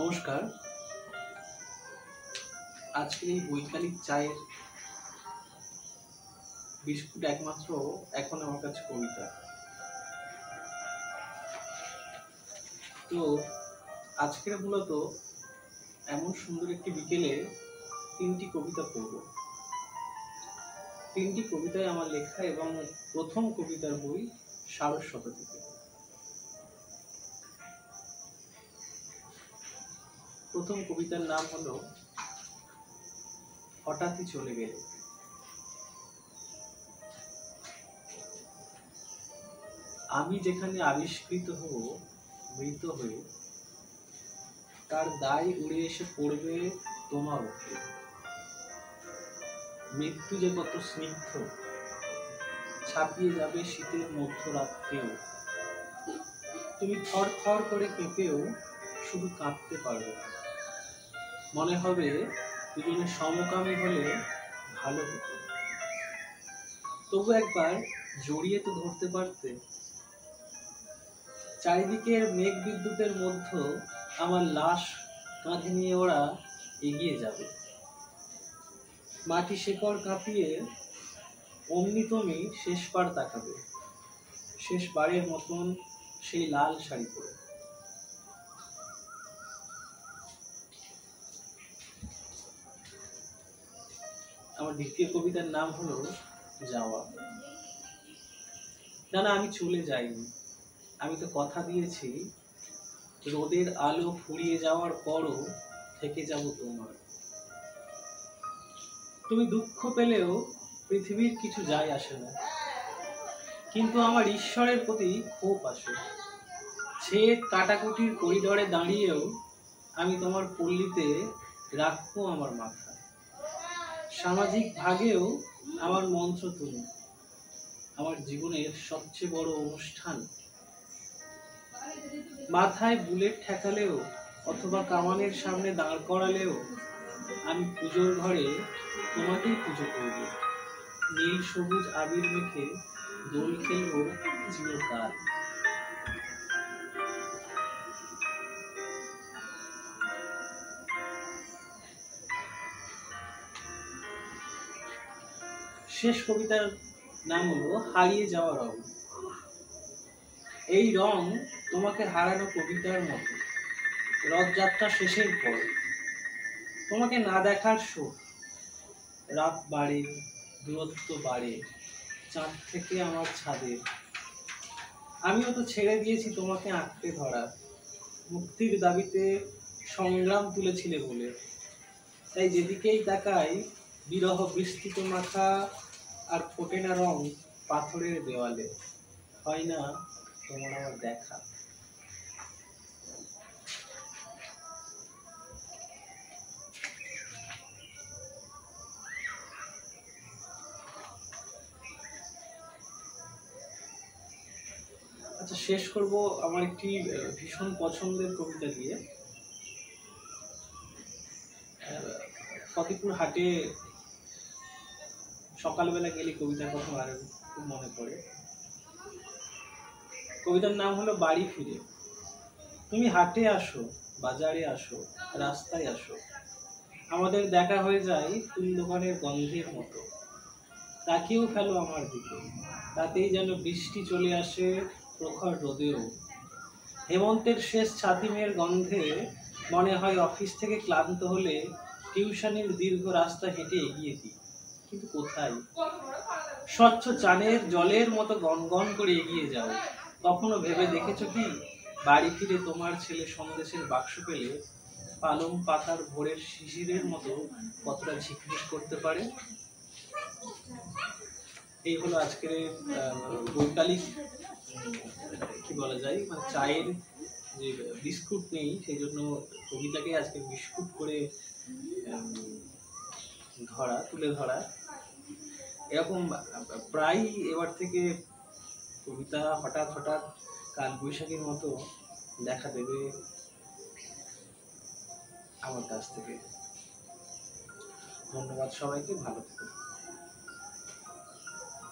নমস্কার। আজকের এই বৈকালিক চায়ের বিস্কুট একমাত্র এখন আমার কাছে কবিতা। তো আজকের মূলত এমন সুন্দর একটি বিকেলে তিনটি কবিতা পড়ব। তিনটি কবিতায় আমার লেখা এবং প্রথম কবিতার বই সারস্বত থেকে। প্রথম কবিতার নাম হলো হঠাৎই চলে গেলে। আমি যেখানে আবিষ্কৃত হব মৃত হয়ে, তার দায় উড়ে এসে পড়বে তোমার উপরে। মৃত্যু যে কত স্নিগ্ধ, ছাপিয়ে যাবে শীতের মধ্যরাত্রেও। তুমি থর থর করে কেঁপেও শুধু কাঁদতে পারবে না। মনে হবে দুজনে সমকামী হলে ভালো হতো। তবু একবার জড়িয়ে তো ধরতে পারতে। চারিদিকের মেঘ বিদ্যুতের মধ্যে আমার লাশ কাঁধে নিয়ে ওরা এগিয়ে যাবে। মাটি শেকড় কাঁপিয়ে অমনি তুমি শেষবার তাকাবে, শেষবারের মতন সেই লাল শাড়ি পরে। আমার দ্বিতীয় কবিতার নাম হলো যাওয়া। না, আমি চলে যাইনি। আমি তো কথা দিয়েছি রোদের আলো ফুরিয়ে যাওয়ার পরও থেকে যাব তোমার। তুমি দুঃখ পেলেও পৃথিবীর কিছু যায় আসে না, কিন্তু আমার ঈশ্বরের প্রতি ক্ষোভ আসে। ছেদ কাটাকুটির করিডরে দাঁড়িয়েও আমি তোমার পল্লীতে রাখবো আমার মাথা। সামাজিক ভাগেও আমার মন্ত্র তুমি, আমার জীবনের সবচেয়ে বড় অনুষ্ঠান। মাথায় বুলেট ঠেকালেও অথবা কামানের সামনে দাঁড় করালেও আমি পুজোর ঘরে তোমাকেই পুজো করব। নীল সবুজ আবির মেখে দোল খেলবো চিরকাল। শেষ কবিতার নাম হলো হারিয়ে যাওয়া রং। এই রং তোমাকে হারানো কবিতার মতো। রথযাত্রা শেষের পর তোমাকে না দেখার শোক। রাত বাড়ে, দূরত্ব বাড়ে, চাঁদ থেকে আমার ছাদে। আমিও তো ছেড়ে দিয়েছি তোমাকে আঁকড়ে ধরা। মুক্তির দাবিতে সংগ্রাম তুলেছিলে বলে, তাই যেদিকেই তাকাই বিরহ বিস্তৃত মাথা আর ফোটে না রং পাথরের দেওয়ালে। হয় না তোমার আমার দেখা। আচ্ছা, শেষ করব আমার একটি ভীষণ পছন্দের কবিতা দিয়ে। ফতেপুর হাটে সকালবেলা গেলে কবিতার কথা আর খুব মনে পড়ে। কবিতার নাম হলো বাড়ি ফিরে। তুমি হাটে আসো, বাজারে আসো, রাস্তায় আসো, আমাদের দেখা হয়ে যায় ফুল দোকানের গন্ধের মতো। তাকিয়েও ফেলো আমার দিকে, তাতেই যেন বৃষ্টি চলে আসে প্রখর রোদেও। হেমন্তের শেষ ছাতিমের গন্ধে মনে হয় অফিস থেকে ক্লান্ত হলে টিউশনের দীর্ঘ রাস্তা হেঁটে এগিয়ে দিই, কিন্তু কোথায়? স্বচ্ছ চানের জলের মতো গনগন করে এগিয়ে যাও। কখনো ভেবে দেখেছো কি বাড়ি ফিরে তোমার ছেলে সন্দেশের বাক্স পেলে পালং পাতার ভোরের শিশিরের মতো কতটা ঝিকমিক করতে পারে? এই হলো আজকের বৈকালিক কি বলা যায়, মানে চায়ের যে বিস্কুট নেই সেই জন্য কবিতাকে আজকে বিস্কুট করে তুলে ধরা। এরকম প্রায় এবার থেকে কবিতা হঠাৎ হঠাৎ কাল বৈশাখীর মতো দেখা দেবে আমার কাছ থেকে। ধন্যবাদ সবাইকে, ভালো থেকো।